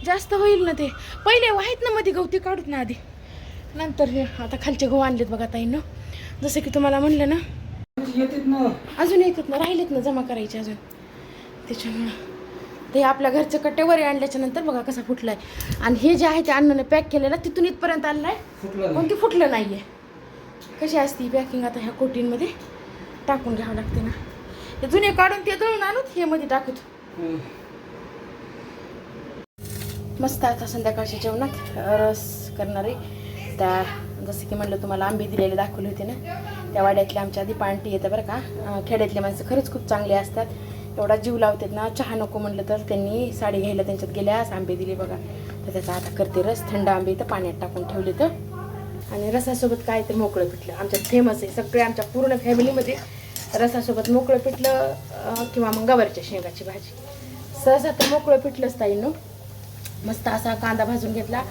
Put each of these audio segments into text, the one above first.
जास्त होईल ना ते. पहिले वाहीत ना मध्ये गवती काढूत ना आधी, नंतर हे आता खालचे गहू आणलेत बघा ताईंनो. जसं की तुम्हाला म्हणलं ना अजून येतात ना, राहिलेत ना जमा करायचे अजून. त्याच्यामुळं ते आपल्या घरचं कट्टेवर आणल्याच्या नंतर बघा कसा फुटलाय. आणि हे जे आहे ते अण्णाने पॅक केलेलं तिथून इथपर्यंत आणलाय, पण ते फुटलं नाहीये. कशी असते पॅकिंग. आता ह्या कोटींमध्ये टाकून घ्यावं लागते ना. ते जुने काढून ते दळून आणूत, हे मध्ये टाकूत. मस्त आता संध्याकाळच्या जेवणात रस करणार आहे. त्या जसं की म्हणलं तुम्हाला आंबे दिलेले दाखवले होते ना, त्या वाड्यातले आमच्या आधी पांटी येतं बरं का. खेड्यातले माणसं खरंच खूप चांगले असतात. एवढा जीव लावतात ना. चहा नको म्हणलं तर त्यांनी साडी घ्यायला त्यांच्यात गेल्यास आंबे दिले बघा. तर त्याचा आता करते रस. थंड आंबे तर पाण्यात टाकून ठेवले तर. आणि रसासोबत काय तर मोकळं पिठलं आमच्यात फेमस आहे. सगळे आमच्या पूर्ण फॅमिलीमध्ये रसासोबत मोकळं पिठलं किंवा मग गवारच्या शेंगाची भाजी. सहसा तर मोकळं पिठलंच ताईंनो. मस्त असा कांदा भाजून घेतला,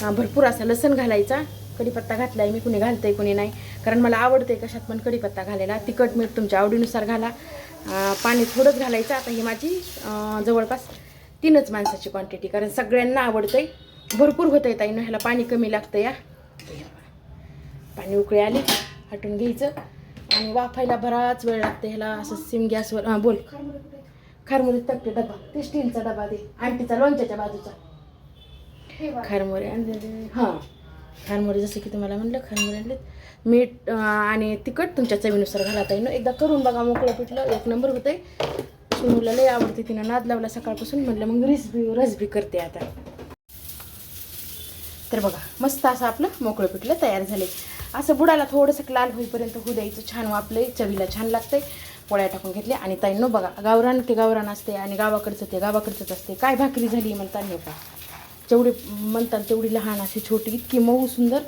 भरपूर असा लसूण घालायचा, कढीपत्ता घातलाय मी. कुणी घालतंय कुणी नाही, कारण मला आवडते कशात पण कढीपत्ता घालायला. तिखट मीठ तुमच्या आवडीनुसार घाला. पाणी थोडंच घालायचं. आता ही माझी जवळपास 3च माणसाची क्वांटिटी, कारण सगळ्यांना आवडतंय. भरपूर होतं आहे ताईंनो. ह्याला पाणी कमी लागतं या. पाणी उकळी आली हटून घ्यायचं. आणि वाफायला बराच वेळ लागते ह्याला. असं सिम गॅसवर बोल. खारमुरी तकटे डबा, ते स्टीलचा डबा दे आंटीचा लोणच्याच्या बाजूचा. खारमुरी आणले. हां, खारमुरी जसं की तुम्हाला म्हणलं खारमुरी आणले. मीठ आणि तिखट तुमच्या चवीनुसार घाला ताईंनो. एकदा करून बघा, मोकळं पिठलं 1 नंबर होतंय. सुनूला लय आवडते, तिनं नाद लावला सकाळपासून. म्हणलं मग रसबी करते आता. तर बघा मस्त असं आपलं मोकळं पिठलं तयार झाले. असं बुडाला थोडंसं लाल होईपर्यंत होऊ द्यायचं. छान वापलंय, चवीला छान लागतंय. पोळ्या टाकून घेतल्या. आणि ताईंनो बघा, गावरान ते गावरान असते आणि गावाकडचं ते गावाकडचंच असते. काय भाकरी झाली म्हणता नाही का, जेवढी म्हणतात तेवढी लहान अशी छोटी, इतकी मऊ सुंदर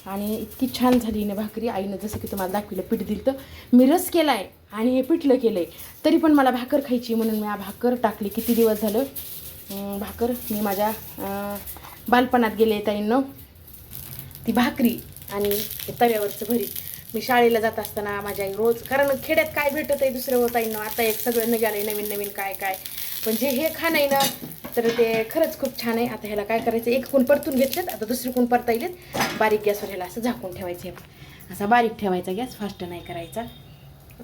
आणि इतकी छान झाली ना भाकरी. आईनं जसं की तुम्हाला दाखवलं पीठ दिलं, तर मी रस केला आहे आणि हे पिठलं केलं आहे, तरी पण मला भाकर खायची म्हणून मी भाकर टाकली. किती दिवस झालं भाकर मी माझ्या बालपणात गेले ताईंनो. ती भाकरी आणि तव्यावरचं भरीत मी शाळेला जात असताना माझ्या आई रोज, कारण खेड्यात काय भेटत आहे दुसरं होत आहे ना. आता एक सगळं निघालं नवीन नवीन काय काय, पण जे हे खाणं आहे ना, तर ते खरंच खूप छान आहे. आता ह्याला काय करायचं, एक कोण परतून घेतलेत, आता दुसरी कोण परता येईल. बारीक गॅसवर ह्याला असं झाकून ठेवायचं. हे असा बारीक ठेवायचा गॅस, फास्ट नाही करायचा.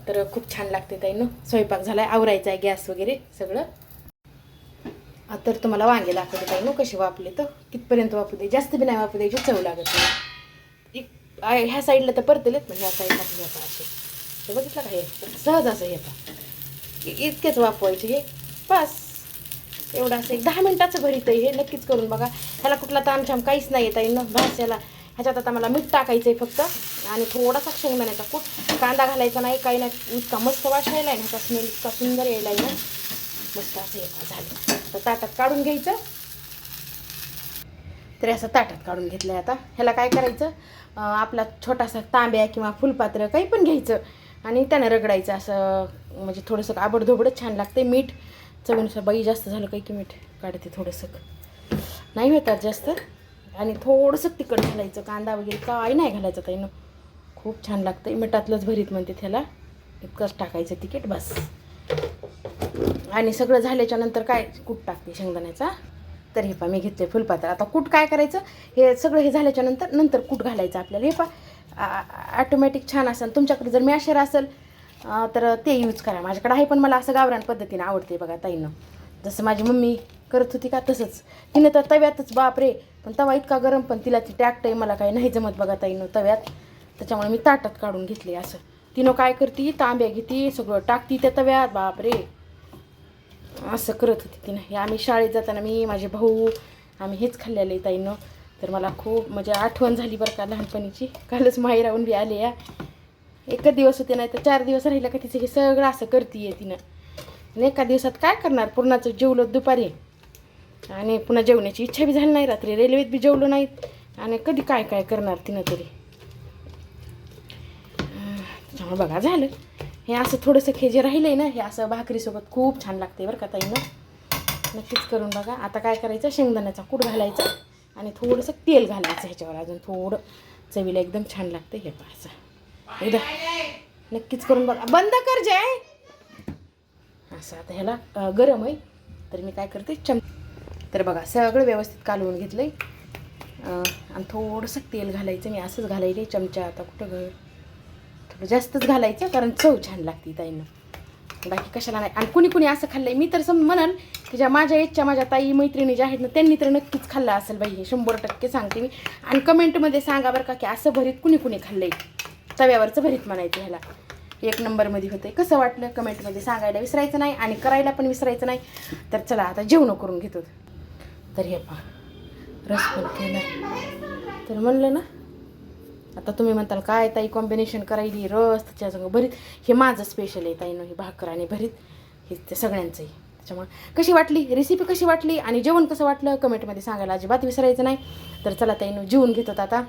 तर खूप छान लागते ताईंनो. स्वयंपाक झालाय, आवरायचा आहे गॅस वगैरे सगळं. तर तुम्हाला वांगे दाखवते ताईंनो कसे वापले, तर कितपर्यंत वापरू दे, जास्त बी नाही वापरू द्यायची, चव लागत नाही. ह्या साईडला तर परतलेत, पण ह्या साईडला पण येतात असे. हे बघितलं का, हे सहज असं येतात. इतकेच वापवायचे हे बस. एवढं असं 10 मिनिटाचं भरीत आहे हे. नक्कीच करून बघा. ह्याला कुठला तामछाम काहीच नाही येत आहे ना भास याला. ह्याच्यात आता मला मीठ टाकायचं आहे फक्त, आणि थोडासा शेंगदाण्याचा कूट. कांदा घालायचा नाही, काही नाही. इतका मस्त वास यायला आहे ना, ह्याचा स्मेल इतका सुंदर यायला आहे ना. मस्त असं येतं. झालं तर ताटात काढून घ्यायचं. तर असं ताटात काढून घेतलं आहे. आता ह्याला काय करायचं, आपला छोटासा तांब्या किंवा फुलपात्र काही पण घ्यायचं आणि त्यानं रगडायचं असं, म्हणजे थोडंसं आबडधोबडच छान लागते. मीठ चवीनुसार. बाई जास्त झालं काही की मीठ काढते थोडंसं, नाही होतात जास्त. आणि थोडंसं तिखट घालायचं, कांदा वगैरे काही नाही घालायचं ताईंनो. खूप छान लागतं. मिठातलंच भरीत म्हणते त्याला. इतकंच टाकायचं तिखट बस. आणि सगळं झाल्याच्या नंतर काय कूट टाकते शेंगदाण्याचा. तर हे पा मी घेतले फुलपात्र. आता कूट काय करायचं, हे सगळं हे झाल्याच्या नंतर कूट घालायचं आपल्याला. हे पा ऑटोमॅटिक छान असेल. तुमच्याकडे जर मॅशर असेल तर ते यूज करा. माझ्याकडे आहे, पण मला असं गावरान पद्धतीने आवडते बघा ताईंनो. जसं माझी मम्मी करत होती का तसंच. तिनं तर तव्यातच, बापरे, पण तवा इतका गरम, पण तिला ती टाकतंय, मला काही नाही जमत बघा ताईंनो तव्यात. त्याच्यामुळे मी ताटात काढून घेतले. असं तिनं काय करते, तांब्या घेते, सगळं टाकती त्या तव्यात, बापरे, असं करत होती तिनं. हे आम्ही शाळेत जाताना मी, माझे भाऊ, आम्ही हेच खाल्लेलं आहे ताईंनो. तर मला खूप म्हणजे आठवण झाली बरं का लहानपणीची. कालच माहेर राहून बी आले या. एकच दिवस होते, नाही तर 4 दिवस राहिलं का तिचं हे सगळं असं करते तिनं. आणि एका दिवसात काय करणार, पूर्णाचं जेवलं दुपारी आणि पुन्हा जेवण्याची इच्छा बी झाली नाही. रात्री रेल्वेत बी जेवलो नाहीत, आणि कधी काय काय करणार तिनं तरी. त्याच्यामुळे बघा झालं हे असं थोडंसं. हे जे राहिलं आहे ना, हे असं भाकरीसोबत खूप छान लागते बरं का ताईंनो. नक्कीच करून बघा. आता काय करायचं, शेंगदाण्याचा कूट घालायचा आणि थोडंसं तेल घालायचं ह्याच्यावर, अजून थोडं चवीला एकदम छान लागतं. हे पहा असं एकदा नक्कीच करून बघा. बंद कर जय. असं आता ह्याला गरम आहे, तर मी काय करते, तर बघा सगळं व्यवस्थित कालवून घेतलं आहे. आणि थोडंसं तेल घालायचं. मी असंच घालायले चमचा, आता कुठं थोडं जास्तच घालायचं कारण चव छान लागते ताईंना, बाकी कशाला नाही. आणि कुणी असं खाल्लं आहे, मी तर म्हणाल की ज्या माझ्या एजच्या माझ्या ताई मैत्रिणी ज्या आहेत ना त्यांनी तर नक्कीच खाल्लं असेल बाई, हे 100% सांगते मी. आणि कमेंटमध्ये सांगा बरं का की असं भरीत कुणी खाल्लं आहे, तव्यावरचं भरीत म्हणायचं ह्याला. 1 नंबरमध्ये होतं. कसं वाटलं कमेंटमध्ये सांगायला विसरायचं नाही आणि करायला पण विसरायचं नाही. तर चला आता जेवण करून घेतो. तर हे पहा रस पण केला. तर म्हणलं ना, आता तुम्ही म्हणताल काय ताई कॉम्बिनेशन करायली रस त्याच्यासंग भरीत, हे माझं स्पेशल आहे ताईनं, हे भाकर आणि भरीत हे ते सगळ्यांचं आहे. त्याच्यामुळे कशी वाटली रेसिपी, कशी वाटली आणि जेवण कसं वाटलं कमेंटमध्ये सांगायला अजिबात विसरायचं नाही. तर चला ताईनं जेवून घेतात आता.